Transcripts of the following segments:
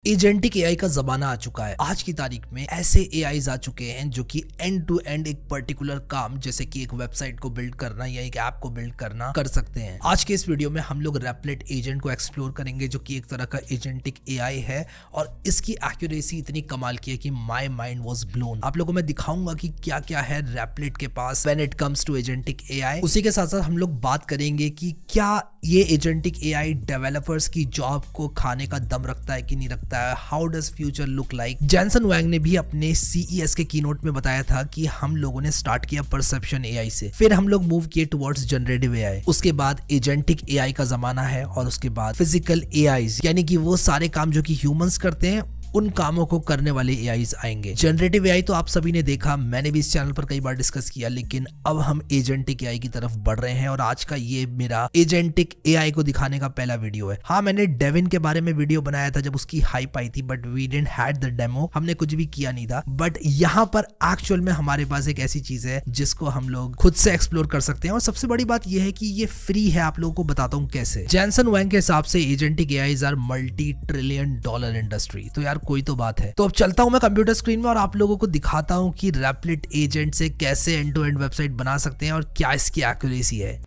Agentic AI का जमाना आ चुका है। आज की तारीख में ऐसे एआईज आ चुके हैं जो कि एंड टू एंड एक पर्टिकुलर काम जैसे कि एक वेबसाइट को बिल्ड करना या एक ऐप को बिल्ड करना कर सकते हैं। आज के इस वीडियो में हम लोग रैपलेट एजेंट को एक्सप्लोर करेंगे जो कि एक तरह का एजेंटिक एआई है और इसकी एक्यूरेसी इतनी कमाल की है कि माय माइंड वाज ब्लोन। आप लोगों को मैं दिखाऊंगा कि क्या क्या है रैपलेट के पास when it comes to agentic AI. उसी के साथ साथ हम लोग बात करेंगे कि क्या ये एजेंटिक एआई डेवलपर्स की जॉब को खाने का दम रखता है कि नहीं रखता है। How does future look like. Jensen Huang ने भी अपने CES के कीनोट में बताया था कि हम लोगों ने स्टार्ट किया परसेप्शन एआई से, फिर हम लोग मूव किए टुवर्ड्स जनरेटिव एआई, उसके बाद एजेंटिक एआई का जमाना है और उसके बाद फिजिकल एआई यानी कि वो सारे काम जो कि ह्यूमंस करते हैं उन कामों को करने वाले एआईज आएंगे। जनरेटिव एआई तो आप सभी ने देखा, मैंने भी इस चैनल पर कई बार डिस्कस किया, लेकिन अब हम एजेंटिक एआई की तरफ बढ़ रहे हैं और आज का ये मेरा एजेंटिक एआई को दिखाने का पहला वीडियो है। हाँ, मैंने डेविन के बारे में वीडियो बनाया था जब उसकी हाइप आई थी, but we didn't had the demo, हमने कुछ भी किया नहीं था। बट यहाँ पर एक्चुअल में हमारे पास एक ऐसी चीज है जिसको हम लोग खुद से एक्सप्लोर कर सकते हैं और सबसे बड़ी बात यह है कि ये फ्री है। आप लोगों को बताता हूँ कैसे। जेनसन वैंग के हिसाब से agentic AIs are $multi-trillion industry. तो यार कोई तो बात है। तो अब चलता हूं मैं कंप्यूटर स्क्रीन में और आप लोगों को दिखाता हूं कि रैपलेट एजेंट से कैसे एंड टू एंड वेबसाइट बना सकते हैं और क्या इसकी एक्यूरेसी है।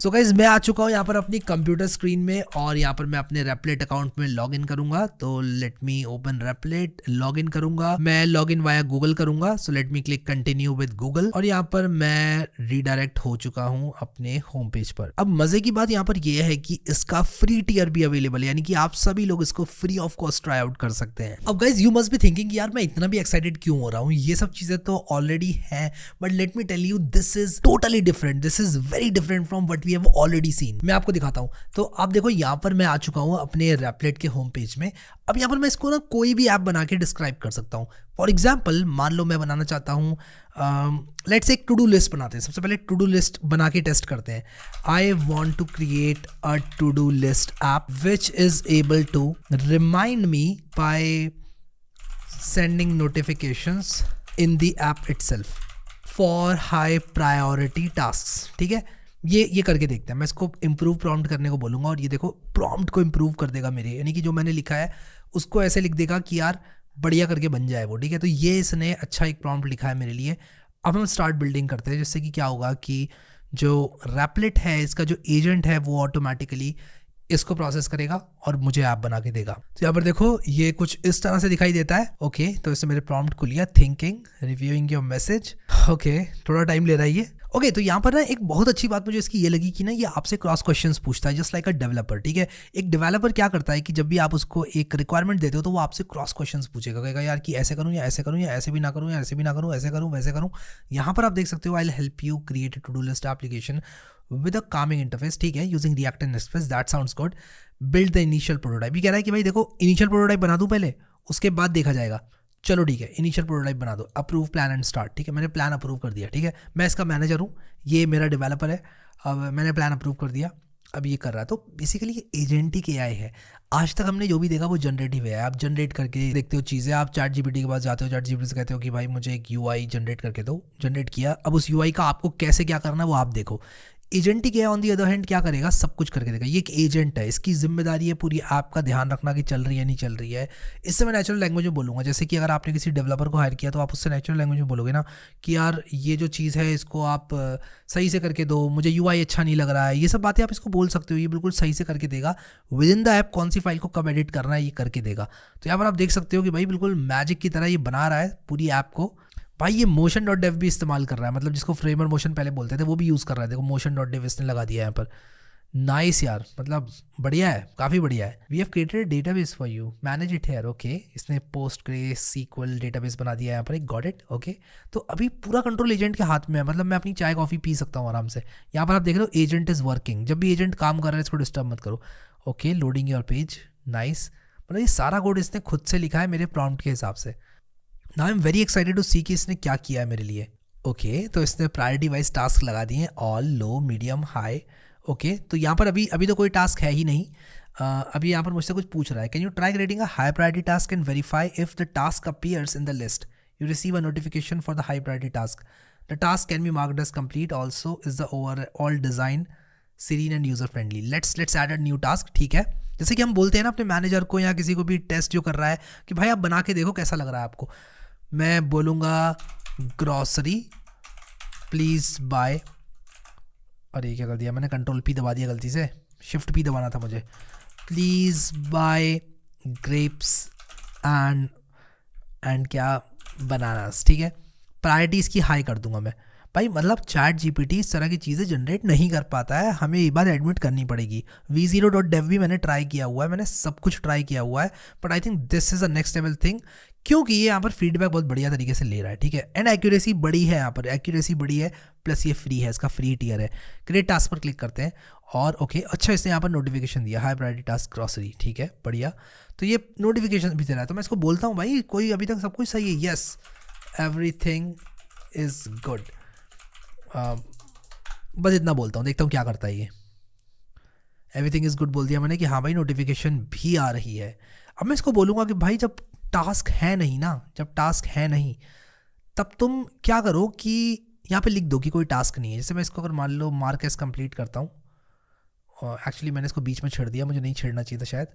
सो गाइज मैं आ चुका हूँ यहाँ पर अपनी कंप्यूटर स्क्रीन में और यहाँ पर मैं अपने रैपलेट अकाउंट में लॉग इन करूंगा। तो let me open Replit, log in करूंगा। मैं लॉग इन वाया गूगल करूंगा। So let me click continue with Google और यहाँ पर मैं रीडायरेक्ट हो चुका हूँ अपने होम पेज पर। अब मजे की बात यहाँ पर यह है कि इसका फ्री टियर भी अवेलेबल है, यानी कि आप सभी लोग इसको free of cost try out कर सकते हैं। अब guys you must be thinking यार मैं इतना भी एक्साइटेड क्यों हो रहा हूँ, ये सब चीजें तो ऑलरेडी है, but let me tell you this is totally different, this is very different from what we have already seen. मैं आपको दिखाता हूं। तो आप देखो यहाँ पर मैं आ चुका हूं अपने रैपलेट के होम पेज में। अब यहाँ पर मैं इसको ना कोई भी ऐप बना के डिस्क्राइब कर सकता हूं। फॉर एग्जाम्पल मान लो मैं बनाना चाहता हूं, लेट्स एक टू डू लिस्ट बनाते हैं। सबसे पहले टू डू लिस्ट बना के टेस्ट करते हैं। I want to create a to do list app which is able to remind me by sending notifications in the app itself for high priority task. ठीक है, ये करके देखते हैं। मैं इसको इम्प्रूव प्रॉम्प्ट करने को बोलूँगा और ये देखो प्रॉम्प्ट को इम्प्रूव कर देगा मेरे, यानी कि जो मैंने लिखा है उसको ऐसे लिख देगा कि यार बढ़िया करके बन जाए वो। ठीक है, तो ये इसने अच्छा एक प्रॉम्प्ट लिखा है मेरे लिए। अब हम स्टार्ट बिल्डिंग करते हैं, जिससे कि क्या होगा कि जो रैपलेट है इसका जो एजेंट है वो ऑटोमेटिकली इसको प्रोसेस करेगा और मुझे ऐप बना के देगा। तो यहाँ पर देखो ये कुछ इस तरह से दिखाई देता है। ओके, तो इससे मेरे प्रॉम्प्ट खुल गया, thinking, reviewing your message. Okay, थोड़ा टाइम ले रहा है ये। ओके, तो यहाँ पर ना एक बहुत अच्छी बात मुझे इसकी ये लगी कि ना ये आपसे क्रॉस क्वेश्चंस पूछता है जस्ट लाइक अ डेवलपर। ठीक है, एक डेवलपर क्या करता है कि जब भी आप उसको एक रिक्वायरमेंट देते हो तो वो आपसे क्रॉस क्वेश्चंस पूछेगा, कहेगा यार कि ऐसे करूँ या ऐसे करूँ या ऐसे भी ना करूँ या ऐसे भी ना करूँ, ऐसे करूँ वैसे करूँ। यहाँ पर आप देख सकते हो I will help you create a to do list application with a calming interface. ठीक है, using React and Express, that sounds good. Build the initial prototype. ये कह रहा है कि भाई देखो इनिशियल प्रोटोटाइप बना दूं पहले, उसके बाद देखा जाएगा। चलो ठीक है, इनिशियल प्रोटोटाइप बना दो, अप्रूव प्लान एंड स्टार्ट। ठीक है, मैंने प्लान अप्रूव कर दिया। ठीक है, मैं इसका मैनेजर हूँ, ये मेरा डेवलपर है। अब मैंने प्लान अप्रूव कर दिया, अब ये कर रहा है। तो बेसिकली ये एजेंटिक एआई है। आज तक हमने जो भी देखा वो जनरेटिव है। आप जनरेट करके देखते हो चीज़ें, आप चैट जीपीटी के पास जाते हो, चैट जीपीटी से कहते हो कि भाई मुझे एक यूआई जनरेट करके दो, जनरेट किया। अब उस यूआई का आपको कैसे क्या करना है वो आप देखो। Agentic AI on the other hand क्या करेगा, सब कुछ करके देगा। ये एक एजेंट है, इसकी जिम्मेदारी है पूरी ऐप का ध्यान रखना कि चल रही है नहीं चल रही है। इससे मैं नेचुरल लैंग्वेज में बोलूँगा, जैसे कि अगर आपने किसी डेवलपर को हायर किया तो आप उससे नेचुरल लैंग्वेज में बोलोगे ना कि यार ये जो चीज़ है इसको आप सही से करके दो, मुझे यूआई अच्छा नहीं लग रहा है। ये सब बातें आप इसको बोल सकते हो, ये बिल्कुल सही से करके देगा। विद इन द ऐप कौन सी फाइल को कब एडिट करना है ये करके देगा। तो यहाँ पर आप देख सकते हो कि भाई बिल्कुल मैजिक की तरह ये बना रहा है पूरी ऐप को। भाई ये motion.dev भी इस्तेमाल कर रहा है, मतलब जिसको फ्रेमर मोशन पहले बोलते थे वो भी यूज़ कर रहा है। देखो motion.dev इसने लगा दिया है यहाँ पर। नाइस यार, मतलब बढ़िया है, काफ़ी बढ़िया है। We have created database for you, manage it here. Okay, इसने PostgreSQL डेटाबेस बना दिया है यहाँ पर, एक गॉट इट। ओके, तो अभी पूरा कंट्रोल एजेंट के हाथ में है, मतलब मैं अपनी चाय कॉफ़ी पी सकता हूँ आराम से। यहाँ पर आप देख रहे हो एजेंट इज़ वर्किंग। जब भी एजेंट काम कर रहा है इसको डिस्टर्ब मत करो। Okay, loading your page, nice. मतलब ये सारा कोड इसने खुद से लिखा है मेरे प्रॉम्प्ट के हिसाब से। Now I am very excited to see कि इसने क्या किया है मेरे लिए। ओके, तो इसने प्रायोरिटी वाइज टास्क लगा दिए हैं, ऑल, लो, मीडियम, हाई। ओके, तो यहाँ पर अभी तो कोई टास्क है ही नहीं। अभी यहाँ पर मुझसे कुछ पूछ रहा है, can you try creating a high priority task and verify if the task appears in the list, you receive a notification for the high priority task, the task can be marked as complete, also is the overall design serene and user friendly. Let's add a new task, ठीक है। जैसे कि हम बोलते हैं ना अपने manager को या किसी को भी टेस्ट जो कर रहा है कि भाई आप बना के देखो कैसा लग रहा है आपको। मैं बोलूँगा ग्रॉसरी प्लीज़ बाय, अरे ये क्या कर दिया मैंने, कंट्रोल पी दबा दिया गलती से, शिफ्ट पी दबाना था मुझे। प्लीज़ बाय ग्रेप्स एंड क्या बनानास, ठीक है। प्रायोरिटी इसकी हाई कर दूंगा मैं। भाई मतलब चैट जीपीटी इस तरह की चीज़ें जनरेट नहीं कर पाता है, हमें ये बात एडमिट करनी पड़ेगी। v0.dev भी मैंने ट्राई किया हुआ है, मैंने सब कुछ ट्राई किया हुआ है, but I think this is a next level thing, क्योंकि ये यहाँ पर फीडबैक बहुत बढ़िया तरीके से ले रहा है, ठीक है। एंड एक्यूरेसी बड़ी है, यहाँ पर एक्यूरेसी बड़ी है, प्लस ये फ्री है, इसका फ्री टियर है। क्रिएट टास्क पर क्लिक करते हैं और ओके अच्छा इसने यहाँ पर नोटिफिकेशन दिया, हाई प्रायोरिटी टास्क ग्रॉसरी, ठीक है बढ़िया। तो ये नोटिफिकेशन भी दे रहा है, तो मैं इसको बोलता हूँ भाई कोई अभी तक सब कुछ सही है, यस एवरीथिंग इज़ गुड। बस इतना बोलता हूँ, देखता हूँ क्या करता है ये। एवरीथिंग इज़ गुड बोल दिया मैंने कि हाँ भाई नोटिफिकेशन भी आ रही है। अब मैं इसको बोलूँगा कि भाई जब टास्क है नहीं ना, जब टास्क है नहीं तब तुम क्या करो कि यहाँ पे लिख दो कि कोई टास्क नहीं है। जैसे मैं इसको अगर मान लो मार्क एज कंप्लीट करता हूँ, एक्चुअली मैंने इसको बीच में छेड़ दिया, मुझे नहीं छेड़ना चाहिए था शायद।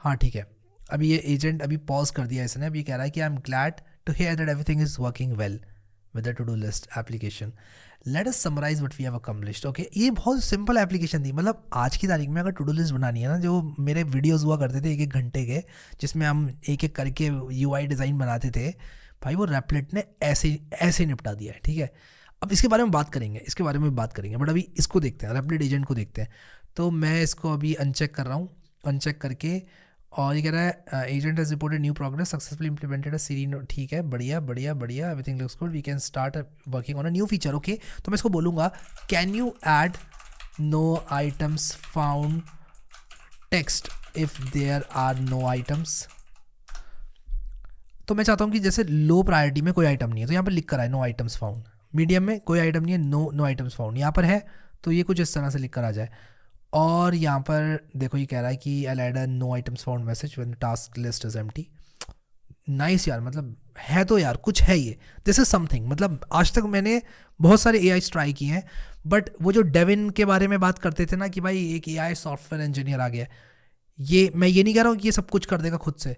हाँ ठीक है, अभी ये एजेंट अभी पॉज कर दिया इसने, अभी कह रहा है कि I am glad to hear that everything is working well with the to do list application, let us summarize what we have accomplished. Okay ये बहुत सिंपल एप्लीकेशन थी, मतलब आज की तारीख में अगर टू डू लिस्ट बनानी है ना, जो मेरे वीडियोस हुआ करते थे 1-1 घंटे के जिसमें हम एक एक करके यूआई डिज़ाइन बनाते थे, भाई वो रैपलेट ने ऐसे निपटा दिया है, ठीक है। अब इसके बारे में बात करेंगे, इसके बारे में बात करेंगे, बट अभी इसको देखते हैं, रैपलेट एजेंट को देखते हैं। तो मैं इसको अभी अनचेक कर रहा हूँ, अनचेक करके, और ये कह रहा है agent has reported new progress successfully implemented a serene, ठीक है बढ़िया बढ़िया बढ़िया, everything looks good, we can start working on a new feature. Okay तो मैं इसको बोलूँगा can you add no items found text if there are no items. तो मैं चाहता हूँ कि जैसे लो प्रायोरिटी में कोई आइटम नहीं है तो यहाँ पर लिख कर आए नो आइटम्स फाउंड, मीडियम में कोई आइटम नहीं है, नो आइटम्स फाउंड यहाँ पर है, तो ये कुछ इस तरह से लिख कर आ जाए। और यहाँ पर देखो ये कह रहा है कि I add a no items found message when task list is empty. Nice यार, मतलब है तो यार कुछ है ये, दिस इज समथिंग। मतलब आज तक मैंने बहुत सारे एआई ट्राई किए हैं, बट वो जो डेविन के बारे में बात करते थे ना कि भाई एक एआई सॉफ्टवेयर इंजीनियर आ गया, ये मैं ये नहीं कह रहा हूँ कि ये सब कुछ कर देगा खुद से,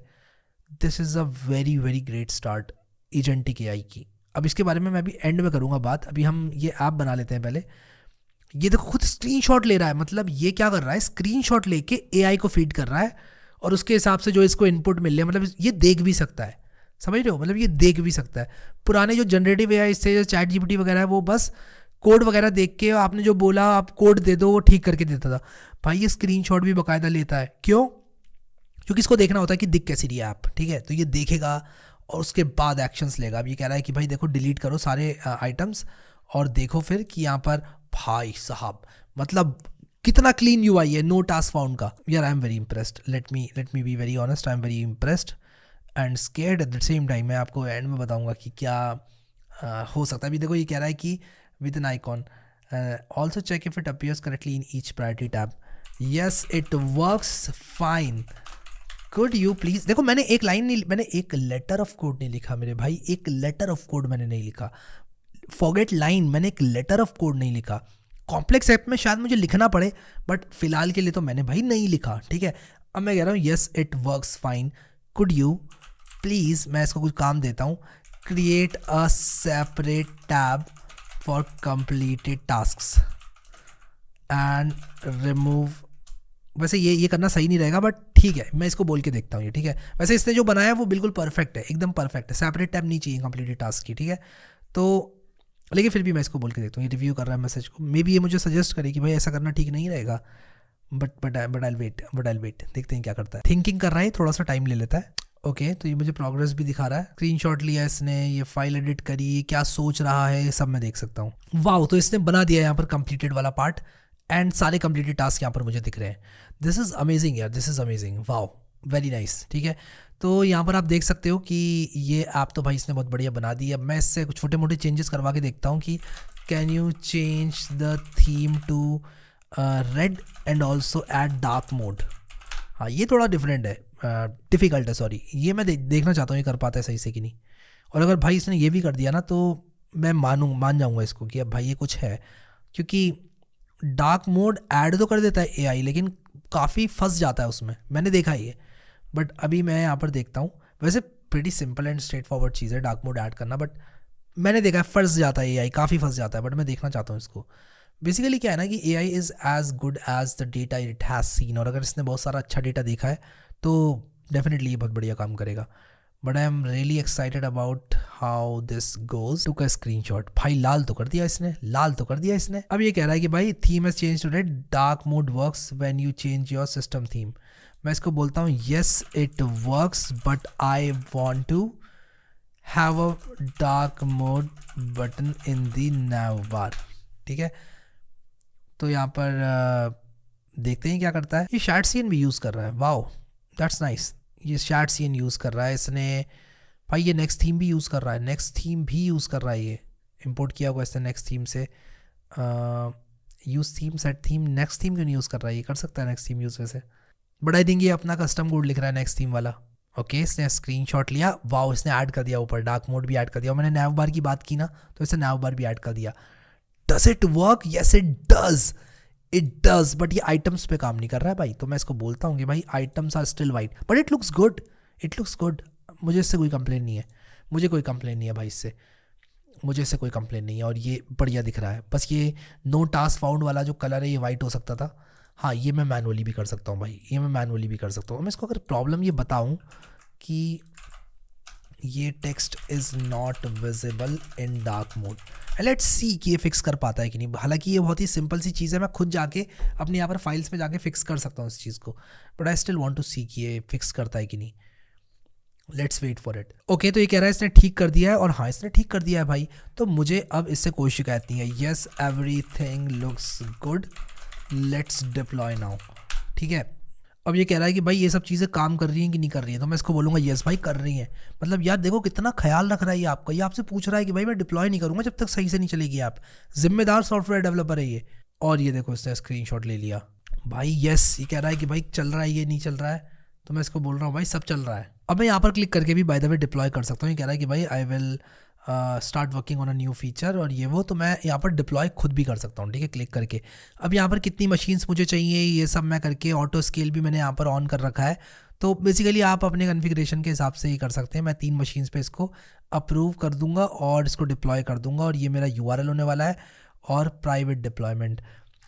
this is a very very great start agentic AI की। अब इसके बारे में मैं अभी एंड में करूँगा बात, अभी हम ये ऐप बना लेते हैं पहले। ये देखो खुद स्क्रीनशॉट ले रहा है, मतलब ये क्या कर रहा है, स्क्रीनशॉट लेके एआई को फीड कर रहा है और उसके हिसाब से जो इसको इनपुट मिल रहा है, मतलब ये देख भी सकता है, समझ रहे हो, मतलब ये देख भी सकता है। पुराने जो जनरेटिव एआई से जो चैट जीपीटी वगैरह है वो बस कोड वगैरह देख के आपने जो बोला आप कोड दे दो वो ठीक करके देता था, भाई ये स्क्रीनशॉट भी बाकायदा लेता है। क्यों? क्योंकि इसको देखना होता है कि दिख कैसी रही है ऐप, ठीक है। तो ये देखेगा और उसके बाद एक्शंस लेगा। अब ये कह रहा है कि भाई देखो डिलीट करो सारे आइटम्स और देखो फिर कि यहाँ पर भाई साहब मतलब कितना क्लीन यूआई है, नो टास्क फाउंड का। यार आई am very impressed, let me be very honest, I am very impressed and scared at the same time. मैं आपको एंड में बताऊंगा कि क्या हो सकता है। अभी देखो ये कह रहा है कि with an icon also check if it appears correctly in each priority tab, yes it works fine, could you please. देखो मैंने एक लाइन नहीं, मैंने एक लेटर ऑफ कोड नहीं लिखा मेरे भाई, एक लेटर ऑफ कोड मैंने नहीं लिखा, फॉरगेट लाइन, मैंने एक लेटर ऑफ कोड नहीं लिखा। कॉम्प्लेक्स ऐप में शायद मुझे लिखना पड़े, बट फिलहाल के लिए तो मैंने भाई नहीं लिखा, ठीक है। अब मैं कह रहा हूँ yes it works fine, could you please, मैं इसको कुछ काम देता हूँ, create a separate tab for completed tasks and remove. वैसे ये करना सही नहीं रहेगा, बट ठीक है मैं इसको बोल के देखता हूँ ये, ठीक है। वैसे इसने जो बनाया है वो बिल्कुल परफेक्ट है, एकदम परफेक्ट है, सेपरेट टैब नहीं चाहिए कंप्लीटेड टास्क की, ठीक है। तो लेकिन फिर भी मैं इसको बोल के देखता हूँ, ये रिव्यू कर रहा है मैसेज को, मे बी ये मुझे सजेस्ट करे कि भाई ऐसा करना ठीक नहीं रहेगा, बट आई वेट, देखते हैं क्या करता है। थिंकिंग कर रहा है, थोड़ा सा टाइम ले लेता है। ओके तो ये मुझे प्रोग्रेस भी दिखा रहा है, स्क्रीनशॉट लिया इसने, ये फाइल एडिट करी, क्या सोच रहा है ये सब मैं देख सकता हूँ। वाह, तो इसने बना दिया यहाँ पर कंप्लीटेड वाला पार्ट एंड सारे कंप्लीटेड टास्क यहाँ पर मुझे दिख रहे हैं। दिस इज़ अमेजिंग यार, दिस इज़ अमेजिंग, वाह वेरी नाइस, ठीक है। तो यहाँ पर आप देख सकते हो कि ये ऐप तो भाई इसने बहुत बढ़िया बना दी है। अब मैं इससे कुछ छोटे मोटे चेंजेस करवा के देखता हूँ कि can you change the theme to red and also add dark mode. हाँ ये थोड़ा डिफरेंट है, डिफ़िकल्ट है, सॉरी, ये मैं देखना चाहता हूँ ये कर पाता है सही से कि नहीं। और अगर भाई इसने ये भी कर दिया ना तो मैं मान जाऊँगा इसको कि अब भाई ये कुछ है, क्योंकि डार्क मोड ऐड तो कर देता है एआई, लेकिन काफ़ी फंस जाता है उसमें, मैंने देखा है ये। बट अभी मैं यहाँ पर देखता हूँ, वैसे pretty simple and straightforward चीज़ है डार्क मोड ऐड करना, बट मैंने देखा है फंस जाता है एआई, काफ़ी फंस जाता है। बट मैं देखना चाहता हूँ इसको। बेसिकली क्या है ना कि AI is as good as the data it has seen, और अगर इसने बहुत सारा अच्छा डेटा देखा है तो डेफिनेटली ये बहुत बढ़िया काम करेगा। But I am really excited about how this goes to का स्क्रीन शॉट। भाई लाल तो कर दिया इसने, लाल तो कर दिया इसने। अब ये कह रहा है कि भाई theme has change to red, dark mode works when you change your system theme. मैं इसको बोलता हूँ yes it works but I want to have a dark mode button in the nav bar. ठीक है, तो यहाँ पर देखते हैं क्या करता है। ये शैड सीन भी यूज़ कर रहा है, वाओ दैट्स नाइस। ये शैड सीन यूज़ कर रहा है इसने। भाई ये नेक्स्ट थीम भी यूज़ कर रहा है, नेक्स्ट थीम भी यूज़ कर रहा है। ये इंपोर्ट किया हुआ इसने नेक्स्ट थीम से। Use theme set theme, next theme क्यों नहीं यूज़ कर रहा है? ये कर सकता है नेक्स्ट थीम यूज़ वैसे, बट आई थिंक ये अपना कस्टम कोड लिख रहा है नेक्स्ट थीम वाला। ओके इसने स्क्रीनशॉट लिया, वाओ इसने ऐड कर दिया ऊपर, डार्क मोड भी ऐड कर दिया। मैंने नैव बार की बात की ना, तो इसने नैव बार भी ऐड कर दिया। Does it work? Yes it does, it does. But ये आइटम्स पे काम नहीं कर रहा है भाई, तो मैं इसको बोलता हूँ कि भाई items are still white but it looks good, it looks good. मुझे इससे कोई कंप्लेन नहीं है, मुझे कोई कंप्लेन नहीं है भाई इससे, मुझे इससे कोई कंप्लेन नहीं है। और ये बढ़िया दिख रहा है। बस ये नो टास्क फाउंड वाला जो कलर है ये वाइट हो सकता था। हाँ ये मैं मैनुअली भी कर सकता हूँ भाई, ये मैं मैनुअली भी कर सकता हूँ। मैं इसको अगर प्रॉब्लम ये बताऊँ कि ये text is not visible in dark mode, let's see कि ये फिक्स कर पाता है कि नहीं। हालांकि ये बहुत ही सिंपल सी चीज़ है, मैं खुद जाके अपने यहाँ पर फाइल्स में जाके फिक्स कर सकता हूँ इस चीज़ को, but I still want to see कि ये फिक्स करता है कि नहीं। Let's wait for it. Okay तो ये कह रहा है इसने ठीक कर दिया है, और हाँ इसने ठीक कर दिया है भाई, तो मुझे अब इससे कोई शिकायत नहीं है। Yes everything looks good, let's deploy now. ठीक है, अब ये कह रहा है कि भाई ये सब चीज़ें काम कर रही हैं कि नहीं कर रही हैं, तो मैं इसको बोलूँगा येस भाई कर रही हैं। मतलब यार देखो कितना ख्याल रख रहा है ये आपका, ये आपसे पूछ रहा है कि भाई मैं डिप्लॉय नहीं करूँगा जब तक सही से नहीं चलेगी आप। जिम्मेदार सॉफ्टवेयर डेवलपर है ये। और ये देखो इसने स्क्रीनशॉट ले लिया भाई, येस ये कह रहा है कि भाई चल रहा है, ये नहीं चल रहा है, तो मैं इसको बोल रहा हूँ भाई सब चल रहा है। अब मैं यहाँ पर क्लिक करके भी बाय द वे डिप्लॉय कर सकता हूँ। ये कह रहा है कि भाई I will start working on a new feature और ये वो, तो मैं यहाँ पर डिप्लॉय खुद भी कर सकता हूँ। ठीक है, क्लिक करके अब यहाँ पर कितनी मशीन्स मुझे चाहिए ये सब मैं करके, ऑटो स्केल भी मैंने यहाँ पर ऑन कर रखा है। तो बेसिकली आप अपने कॉन्फ़िगरेशन के हिसाब से ही कर सकते हैं। मैं 3 मशीन्स पे इसको अप्रूव कर दूंगा और इसको डिप्लॉय कर दूंगा, और ये मेरा यूआरएल होने वाला है। और प्राइवेट डिप्लॉयमेंट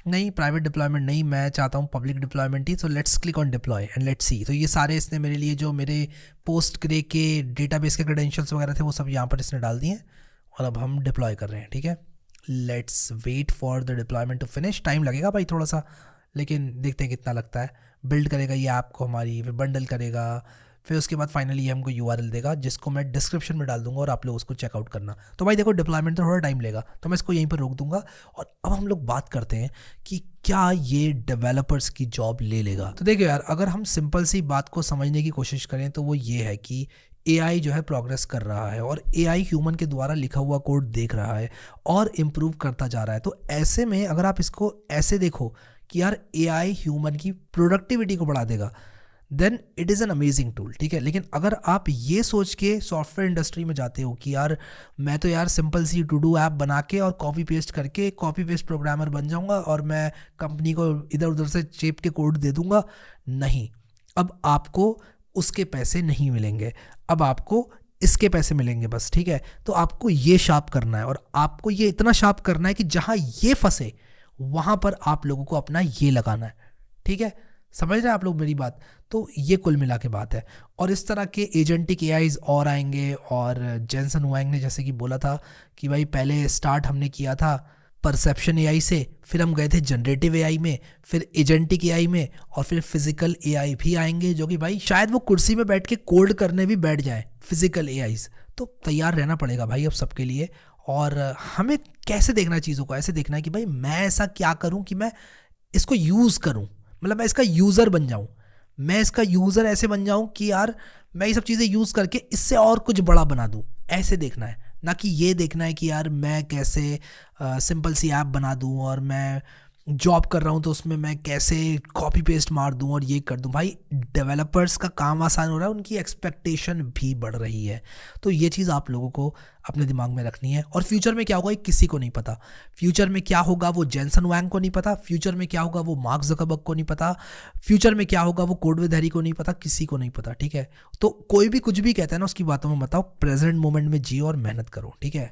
नहीं, प्राइवेट डिप्लॉयमेंट नहीं, मैं चाहता हूँ public deployment he. So let's click on deploy and let's see. तो ये सारे इसने मेरे लिए जो मेरे पोस्ट ग्रे के डेटाबेस के क्रेडेंशियल्स वगैरह थे वो सब यहाँ पर इसने डाल दिए हैं, और अब हम डिप्लॉय कर रहे हैं। ठीक है, let's wait for the deployment to finish. Time लगेगा भाई थोड़ा सा, लेकिन देखते हैं कितना लगता है। बिल्ड करेगा ये ऐप को हमारी, फिर बंडल करेगा, फिर उसके बाद फाइनली ये हमको यूआरएल देगा जिसको मैं डिस्क्रिप्शन में डाल दूंगा और आप लोग उसको चेकआउट करना। तो भाई देखो डिप्लॉयमेंट तो थोड़ा टाइम लेगा, तो मैं इसको यहीं पर रोक दूंगा। और अब हम लोग बात करते हैं कि क्या ये डेवलपर्स की जॉब ले लेगा। तो देखो यार, अगर हम सिंपल सी बात को समझने की कोशिश करें तो वो ये है कि एआई जो है प्रोग्रेस कर रहा है, और एआई ह्यूमन के द्वारा लिखा हुआ कोड देख रहा है और इम्प्रूव करता जा रहा है। तो ऐसे में अगर आप इसको ऐसे देखो कि यार एआई ह्यूमन की प्रोडक्टिविटी को बढ़ा देगा, then it is an amazing tool. ठीक है, लेकिन अगर आप ये सोच के सॉफ्टवेयर इंडस्ट्री में जाते हो कि यार मैं तो यार सिंपल सी टू डू ऐप बना के और कॉपी पेस्ट करके कॉपी पेस्ट प्रोग्रामर बन जाऊंगा और मैं कंपनी को इधर उधर से चेप के कोड दे दूंगा, नहीं, अब आपको उसके पैसे नहीं मिलेंगे, अब आपको इसके पैसे मिलेंगे बस। ठीक है, तो आपको ये शार्प करना है, और आपको ये इतना शार्प करना है कि जहाँ ये फंसे वहाँ पर आप लोगों को अपना ये लगाना है। ठीक है, समझ रहे हैं आप लोग मेरी बात? तो ये कुल मिला के बात है। और इस तरह के एजेंटिक एआईज और आएंगे, और जेंसन हुआंग ने जैसे कि बोला था कि भाई पहले स्टार्ट हमने किया था परसेप्शन एआई से, फिर हम गए थे जनरेटिव एआई में, फिर एजेंटिक एआई में, और फिर फिजिकल एआई भी आएंगे, जो कि भाई शायद वो कुर्सी में बैठ के कोड करने भी बैठ जाए फिजिकल एआईज। तो तैयार रहना पड़ेगा भाई अब सबके लिए। और हमें कैसे देखना है चीज़ों को, ऐसे देखना है कि भाई मैं ऐसा क्या करूं कि मैं इसको यूज़ करूं, मतलब मैं इसका यूज़र बन जाऊं, मैं इसका यूज़र ऐसे बन जाऊं कि यार मैं ये सब चीज़ें यूज़ करके इससे और कुछ बड़ा बना दूं। ऐसे देखना है, ना कि ये देखना है कि यार मैं कैसे सिंपल सी ऐप बना दूं और मैं जॉब कर रहा हूँ तो उसमें मैं कैसे कॉपी पेस्ट मार दूँ और ये कर दूँ। भाई डेवलपर्स का काम आसान हो रहा है, उनकी एक्सपेक्टेशन भी बढ़ रही है। तो ये चीज़ आप लोगों को अपने दिमाग में रखनी है। और फ्यूचर में क्या होगा ये किसी को नहीं पता। फ्यूचर में क्या होगा वो जेनसन वैंग को नहीं पता, फ्यूचर में क्या होगा वो मार्क ज़करबर्ग को नहीं पता, फ्यूचर में क्या होगा वो कोड विद हैरी को नहीं पता, किसी को नहीं पता, ठीक है। तो कोई भी कुछ भी कहता है ना उसकी बातों में बताओ, प्रेजेंट मोमेंट में जियो और मेहनत करो, ठीक है।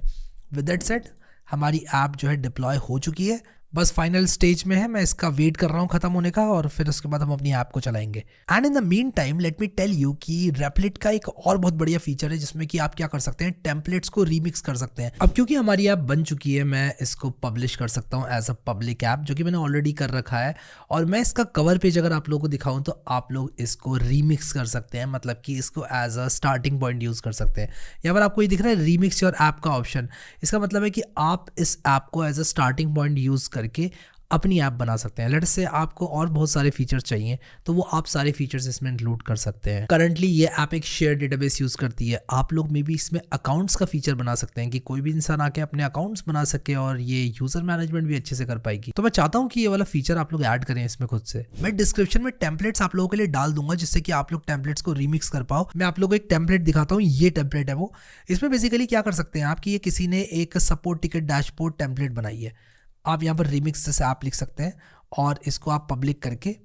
विद दैट सेड हमारी ऐप जो है डिप्लॉय हो चुकी है, बस फाइनल स्टेज में है। मैं इसका वेट कर रहा हूँ खत्म होने का और फिर उसके बाद हम अपनी ऐप को चलाएंगे। And in the meantime let me tell you कि रेपलेट का एक और बहुत बढ़िया फीचर है जिसमें कि आप क्या कर सकते हैं, टेम्पलेट्स को रीमिक्स कर सकते हैं। अब क्योंकि हमारी ऐप बन चुकी है, मैं इसको पब्लिश कर सकता हूँ एज अ पब्लिक ऐप, जो कि मैंने ऑलरेडी कर रखा है। और मैं इसका कवर पेज अगर आप लोगों को दिखाऊँ तो आप लोग इसको रीमिक्स कर सकते हैं, मतलब कि इसको as a starting point use कर सकते हैं। यहाँ पर आपको ये दिख रहा है रीमिक्स योर ऐप का ऑप्शन। इसका मतलब है कि आप इस ऐप को as a starting point use करके अपनी ऐप बना सकते हैं। लेट्स से आपको और बहुत सारे फीचर्स चाहिए तो वो आप सारे फीचर्स इसमें इंक्लूड कर सकते हैं। करंटली ये ऐप एक शेयर डेटाबेस यूज़ करती है। आप लोग में भी इसमें अकाउंट्स का फीचर बना सकते हैं कि कोई भी इंसान आके अपने अकाउंट्स बना सके और ये यूज़र मैनेजमेंट भी अच्छे से कर पाएगी। तो मैं चाहता हूँ कि ये वाला फीचर आप लोग ऐड करें इसमें खुद से। मैं डिस्क्रिप्शन में टेम्पलेट्स आप लोगों के लिए डाल दूंगा जिससे कि आप लोग टेम्पलेट्स को रीमिक्स कर पाओ। मैं आप लोगों को एक टेम्पलेट दिखाता हूँ, ये टेम्पलेट है वो। इसमें बेसिकली क्या कर सकते हैं आपकी, ये किसी ने एक सपोर्ट टिकट डैशबोर्ड टेम्पलेट बनाई है। आप यहाँ पर रीमिक्स जैसे आप लिख सकते हैं और इसको आप पब्लिक करके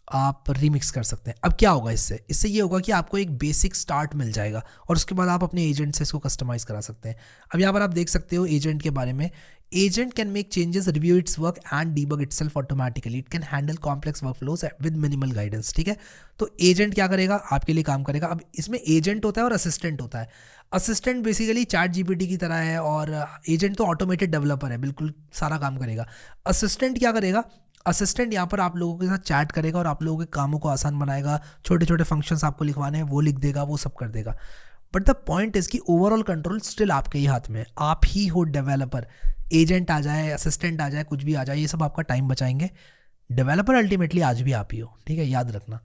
आप रीमिक्स कर सकते हैं। अब क्या होगा इससे ये होगा कि आपको एक बेसिक स्टार्ट मिल जाएगा और उसके बाद आप अपने एजेंट से इसको कस्टमाइज़ करा सकते हैं। अब यहाँ पर आप देख सकते हो एजेंट के बारे में, agent can make changes, review it's work and debug itself automatically. It can handle complex workflows with minimal guidance, ठीक है। तो एजेंट क्या करेगा, आपके लिए काम करेगा। अब इसमें एजेंट होता है और असिस्टेंट होता है। असिस्टेंट बेसिकली चैट जीपीटी की तरह है और एजेंट तो ऑटोमेटेड डेवलपर है, बिल्कुल सारा काम करेगा। असिस्टेंट क्या करेगा, असिस्टेंट यहाँ पर आप लोगों के साथ चैट करेगा और आप लोगों के कामों को आसान बनाएगा। छोटे छोटे फंक्शंस आपको लिखवाने हैं वो लिख देगा, वो सब कर देगा। बट द पॉइंट इज कि ओवरऑल कंट्रोल स्टिल आपके ही हाथ में, आप ही हो डेवलपर। एजेंट आ जाए, असिस्टेंट आ जाए, कुछ भी आ जाए, ये सब आपका टाइम बचाएंगे। डेवलपर अल्टीमेटली आज भी आप ही हो, ठीक है, याद रखना।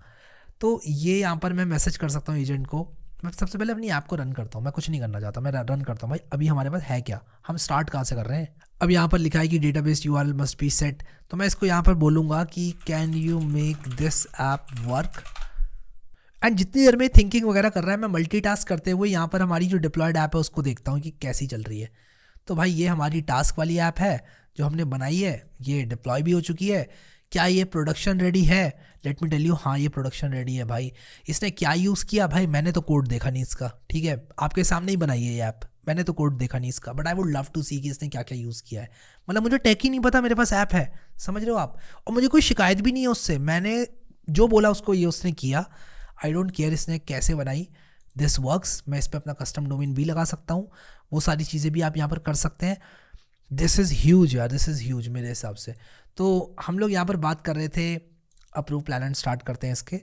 तो ये यहाँ पर मैं मैसेज कर सकता हूँ एजेंट को। मैं सबसे पहले अपनी ऐप को रन करता हूँ, मैं कुछ नहीं करना चाहता, मैं रन करता हूँ। भाई अभी हमारे पास है क्या, हम स्टार्ट कहाँ से कर रहे हैं। अब यहाँ पर लिखा है कि database URL must be set, तो मैं इसको यहाँ पर बोलूँगा कि can you make this app work. And जितनी देर में थिंकिंग वगैरह कर रहा है, मैं मल्टीटास्क करते हुए यहाँ पर हमारी जो डिप्लॉयड ऐप है उसको देखता हूँ कि कैसी चल रही है। तो भाई ये हमारी टास्क वाली ऐप है जो हमने बनाई है, ये डिप्लॉय भी हो चुकी है। क्या ये प्रोडक्शन रेडी है, लेट मी टेल यू, हाँ ये प्रोडक्शन रेडी है। भाई इसने क्या यूज़ किया, भाई मैंने तो कोड देखा नहीं इसका, ठीक है, आपके सामने ही बनाई है ये ऐप, मैंने तो कोड देखा नहीं इसका, but I would love to see कि इसने क्या क्या यूज़ किया है। मतलब मुझे टेक ही नहीं पता, मेरे पास ऐप है, समझ रहे हो आप, और मुझे कोई शिकायत भी नहीं है उससे। मैंने जो बोला उसको ये उसने किया। आई डोंट केयर इसने कैसे बनाई, दिस वर्क्स। मैं इस पर अपना कस्टम डोमेन भी लगा सकता हूँ, वो सारी चीज़ें भी आप यहाँ पर कर सकते हैं। दिस इज़ ह्यूज यार, दिस इज़ ह्यूज मेरे हिसाब से। तो हम लोग यहाँ पर बात कर रहे थे, अप्रूव प्लान एंड स्टार्ट करते हैं इसके।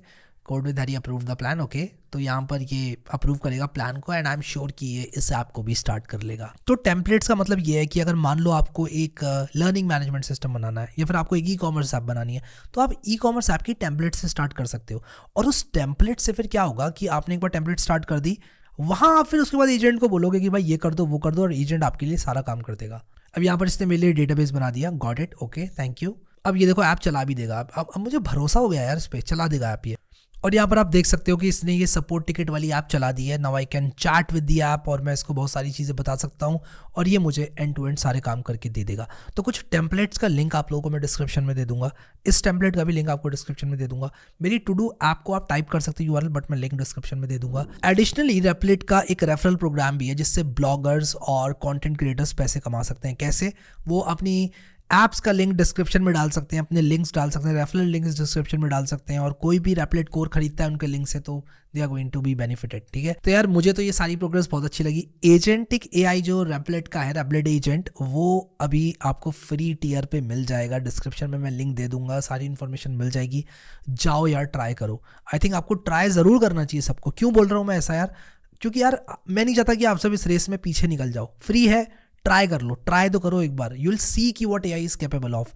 Code with Harry approve the plan, okay. तो यहाँ पर ये अप्रूव करेगा प्लान को एंड आई एम श्योर कि ये इस ऐप को भी स्टार्ट कर लेगा। तो टेम्पलेट्स का मतलब ये है कि अगर मान लो आपको एक लर्निंग मैनेजमेंट सिस्टम बनाना है या फिर आपको एक ई कॉमर्स ऐप बनानी है, तो आप ई कॉमर्स ऐप की टेम्पलेट से स्टार्ट कर सकते हो। और उस टेम्पलेट से फिर क्या होगा कि आपने एक बार टेम्पलेट स्टार्ट कर दी, वहाँ आप फिर उसके बाद एजेंट को बोलोगे कि भाई ये कर दो वो कर दो, और एजेंट आपके लिए सारा काम कर देगा। अब यहाँ पर इसने मेरे लिए डेटाबेस बना दिया, got it, okay, thank you. अब ये देखो ऐप चला भी देगा। अब मुझे भरोसा हो गया यार, इस पर चला देगा ऐप ये। और यहाँ पर आप देख सकते हो कि इसने ये सपोर्ट टिकट वाली ऐप चला दी है। Now I can chat with the app, और मैं इसको बहुत सारी चीज़ें बता सकता हूँ और ये मुझे एंड टू एंड सारे काम करके दे देगा। तो कुछ टेम्पलेट्स का लिंक आप लोगों को मैं डिस्क्रिप्शन में दे दूंगा, इस टेम्पलेट का भी लिंक आपको डिस्क्रिप्शन में दे दूंगा। मेरी टू डू ऐप को आप टाइप कर सकते हो यूआरएल, बट मैं लिंक डिस्क्रिप्शन में दे दूंगा। एडिशनली रेपलेट का एक रेफरल प्रोग्राम भी है जिससे ब्लॉगर्स और कॉन्टेंट क्रिएटर्स पैसे कमा सकते हैं। कैसे, वो अपनी ऐप्स का लिंक डिस्क्रिप्शन में डाल सकते हैं, अपने लिंक्स डाल सकते हैं, रेफरल लिंक्स डिस्क्रिप्शन में डाल सकते हैं, और कोई भी रेपलेट कोर खरीदता है उनके लिंक से तो they are going to be benefited, ठीक है। तो यार मुझे तो ये सारी प्रोग्रेस बहुत अच्छी लगी। एजेंटिक एआई जो रेपलेट का है, रेपलेट एजेंट, वो अभी आपको फ्री टियर पे मिल जाएगा। डिस्क्रिप्शन में मैं लिंक दे दूंगा, सारी इन्फॉर्मेशन मिल जाएगी। जाओ यार ट्राई करो। आई थिंक आपको ट्राई ज़रूर करना चाहिए सबको। क्यों बोल रहा हूँ मैं ऐसा यार, क्योंकि यार मैं नहीं चाहता कि आप सब इस रेस में पीछे निकल जाओ। फ्री है, ट्राई कर लो, ट्राई तो करो एक बार, यू विल सी कि what AI is capable of.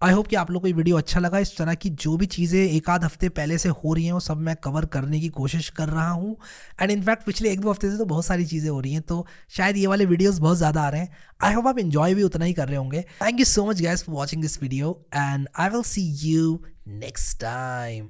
I hope कि आप लोग को ये वीडियो अच्छा लगा। इस तरह की जो भी चीज़ें एक आध हफ्ते पहले से हो रही हैं वो सब मैं कवर करने की कोशिश कर रहा हूँ। एंड इनफैक्ट पिछले 1-2 हफ्ते से तो बहुत सारी चीज़ें हो रही हैं, तो शायद ये वाले वीडियोस बहुत ज़्यादा आ रहे हैं। आई होप आप इन्जॉय भी उतना ही कर रहे होंगे। Thank you so much guys for watching this video and I will see you next time.